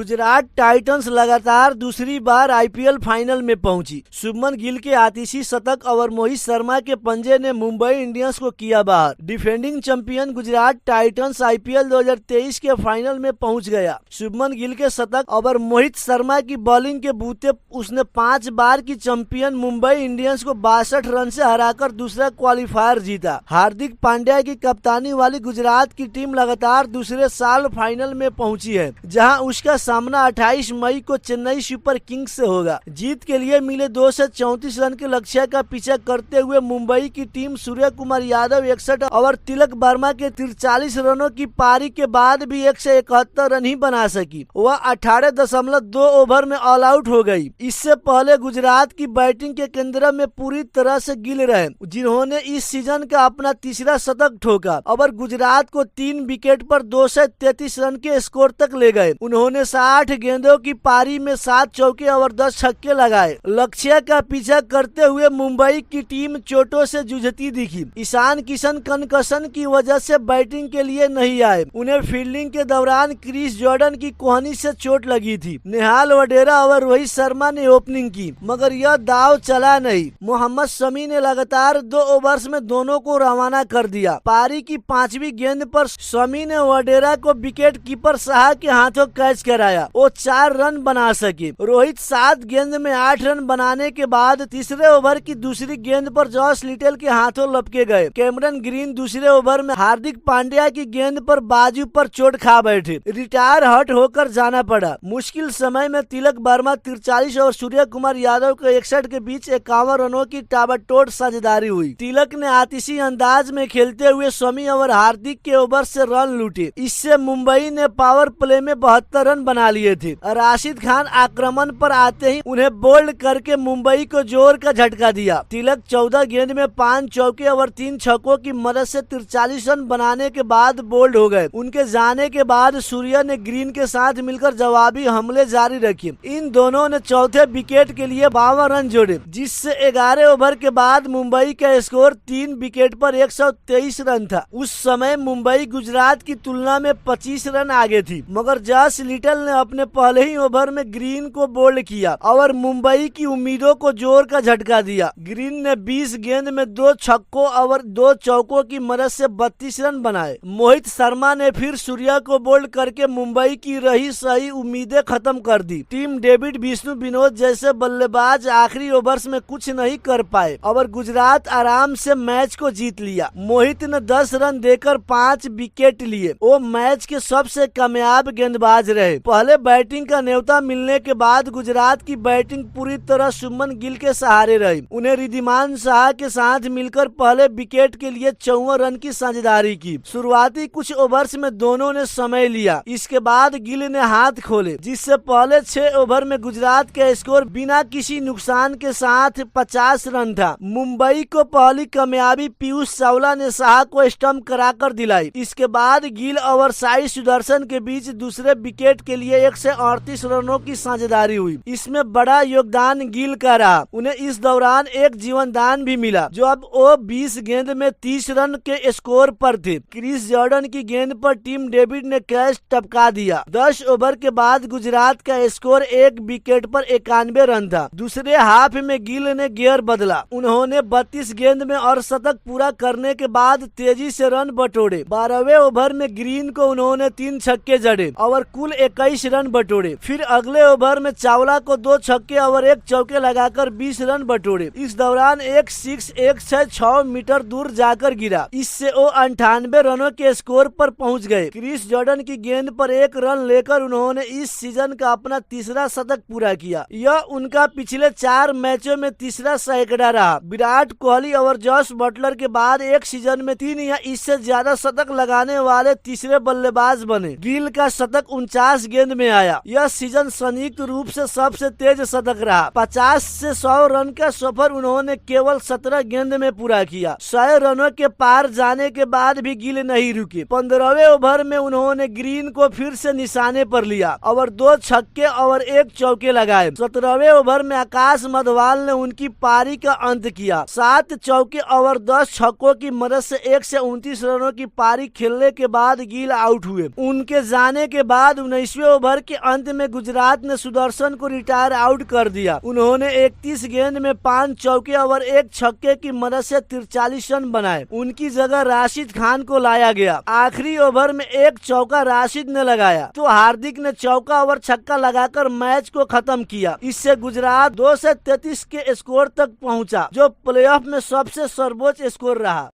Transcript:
Gujarat Titans लगातार दूसरी बार IPL final में पहुंची। शुभमन गिल के आतिशी शतक और मोहित शर्मा के पंजे ने मुंबई इंडियंस को किया बाहर। Defending champion Gujarat Titans IPL 2023 के फाइनल में पहुंच गया। शुभमन गिल के शतक और मोहित शर्मा की बॉलिंग के बूते उसने 5 बार की चैंपियन मुंबई इंडियंस को 62 रन से हराकर दूसरा क्वालिफायर जीता। हार्दिक पांड्या की कप्तानी वाली गुजरात की टीम लगातार दूसरे साल फाइनल में पहुंची है, जहां उसका सामना 28 मई को चेन्नई सुपर किंग्स से होगा। जीत के लिए मिले 234 रन के लक्ष्य का पीछा करते हुए मुंबई की टीम सूर्य कुमार यादव 61 और तिलक वर्मा के 43 रनों की पारी के बाद भी 171 रन ही बना सकी। वह 18.2 ओवर में ऑल आउट हो गई। इससे पहले गुजरात की बैटिंग के केंद्र में पूरी तरह से गिल रहे, जिन्होंने इस सीजन का अपना तीसरा शतक ठोका और गुजरात को 3 विकेट पर 233 रन के स्कोर तक ले गए। उन्होंने 60 गेंदों की पारी में 7 चौके और 10 छक्के लगाए। लक्ष्य का पीछा करते हुए मुंबई की टीम चोटों से जूझती दिखी। ईशान किशन कंकशन की वजह से बैटिंग के लिए नहीं आए। उन्हें फील्डिंग के दौरान क्रिस जॉर्डन की कोहनी से चोट लगी थी। निहाल वडेरा और रोहित शर्मा ने ओपनिंग की, मगर यह दाव चला नहीं। मोहम्मद शमी ने लगातार 2 ओवर्स में दोनों को रवाना कर दिया। पारी की 5वीं गेंद पर शमी ने वडेरा को विकेट कीपर शाह के हाथों कैच कराया। वो 4 रन बना सके। रोहित 7 गेंद में 8 रन बनाने के बाद तीसरे ओवर की दूसरी गेंद पर जॉस लिटल के हाथों लपके गए। कैमरन ग्रीन दूसरे ओवर में हार्दिक पांड्या की गेंद पर बाजू पर चोट खा बैठे। रिटायर हट होकर जाना पड़ा। मुश्किल समय में तिलक वर्मा 43 और सूर्य कुमार यादव के 61 के बीच 51 रनों की ताबड़तोड़ साझेदारी हुई। तिलक ने आतिशी अंदाज में खेलते हुए शमी और हार्दिक के ओवर से रन लूटे। इससे मुंबई ने पावर प्ले में 72 रन बना लिए थे। राशिद खान आक्रमण पर आते ही उन्हें बोल्ड करके मुंबई को जोर का झटका दिया। तिलक 14 गेंद में 5 चौके और 3 छक्कों की मदद से 43 रन बनाने के बाद बोल्ड हो गए। उनके जाने के बाद सूर्य ने ग्रीन के साथ मिलकर जवाबी हमले जारी रखे। इन दोनों ने चौथे विकेट के लिए 52 रन जोड़े, जिससे 11 ओवर के बाद मुंबई का स्कोर 3 विकेट पर 123 रन था। उस समय मुंबई गुजरात की तुलना में 25 रन आगे थी, मगर जॉस लिटल ने अपने पहले ही ओवर में ग्रीन को बोल्ड किया और मुंबई की उम्मीदों को जोर का झटका दिया। ग्रीन ने 20 गेंद में 2 छक्कों और 2 चौकों की मदद से 32 रन बनाए। मोहित शर्मा ने फिर सूर्या को बोल्ड करके मुंबई की रही सही उम्मीदें खत्म कर दी। टीम डेविड विष्णु विनोद जैसे बल्लेबाज आखिरी ओवर्स में कुछ नहीं कर पाए और गुजरात आराम से मैच को जीत लिया। मोहित ने 10 रन देकर 5 विकेट लिए। वो मैच के सबसे कामयाब गेंदबाज रहे। पहले बैटिंग का न्योता मिलने के बाद गुजरात की बैटिंग पूरी तरह शुभमन गिल के सहारे रही। उन्हें रिद्धिमान शाह के साथ मिलकर पहले विकेट के लिए 54 रन की साझेदारी की। शुरुआती कुछ ओवर्स में दोनों ने समय लिया। इसके बाद गिल ने हाथ खोले, जिससे पहले 6 ओवर में गुजरात का स्कोर बिना किसी नुकसान के साथ 50 रन था। मुंबई को पहली कामयाबी पीयूष चावला ने शाह को स्टंप कराकर दिलाई। इसके बाद गिल और साई सुदर्शन के बीच दूसरे विकेट के लिए 138 रनों की साझेदारी हुई। इसमें बड़ा योगदान गिल का रहा। उन्हें इस दौरान एक जीवनदान भी मिला, जो अब वो 20 गेंद में 30 रन के स्कोर पर थे। क्रिस जॉर्डन की गेंद पर टीम डेविड ने कैच टपका दिया। 10 ओवर के बाद गुजरात का स्कोर 1 विकेट पर 91 रन था। दूसरे हाफ में गिल ने गियर बदला। उन्होंने 32 गेंद में और शतक पूरा करने के बाद तेजी से रन बटोरे। 12वें ओवर में ग्रीन को उन्होंने 3 छक्के जड़े और कुल 21 रन बटोरे। फिर अगले ओवर में चावला को 2 छक्के और 1 चौके लगाकर 20 रन बटोरे। इस दौरान एक 6 मीटर दूर जाकर गिरा। इससे वो 98 रनों के स्कोर पर पहुंच गए। क्रिस जॉर्डन की गेंद पर 1 रन लेकर उन्होंने इस सीजन का अपना तीसरा शतक पूरा किया। यह उनका पिछले 4 मैचों में तीसरा सैकड़ा रहा। विराट कोहली और जॉस बटलर के बाद एक सीजन में 3 या इससे ज्यादा शतक लगाने वाले तीसरे बल्लेबाज बने। गिल का शतक 49 गेंद में आया। यह सीजन संयुक्त रूप से सबसे तेज शतक रहा। 50 से 100 रन का सफर उन्होंने केवल 17 गेंद में पूरा किया। 100 रनों के पार जाने के बाद भी गिल नहीं रुके। 15वें ओवर में उन्होंने ग्रीन को फिर से निशाने पर लिया और 2 छक्के और 1 चौके लगाए। 17वें ओवर में आकाश मधवाल ने उनकी पारी का अंत किया। 7 चौके और 10 छक्कों की मदद से 129 रनों की पारी खेलने के बाद गिल आउट हुए। उनके जाने के बाद 19वें ओवर के अंत में गुजरात ने सुदर्शन को रिटायर आउट कर दिया। उन्होंने 31 गेंद में 5 चौके और 1 छक्के की मदद से 43 रन बनाए। उनकी जगह राशिद खान को लाया गया। आखिरी ओवर में 1 चौका राशिद ने लगाया तो हार्दिक ने चौका और छक्का लगाकर मैच को खत्म किया। इससे गुजरात 2 से 33 के स्कोर तक पहुंचा, जो प्लेऑफ में सबसे सर्वोच्च स्कोर रहा।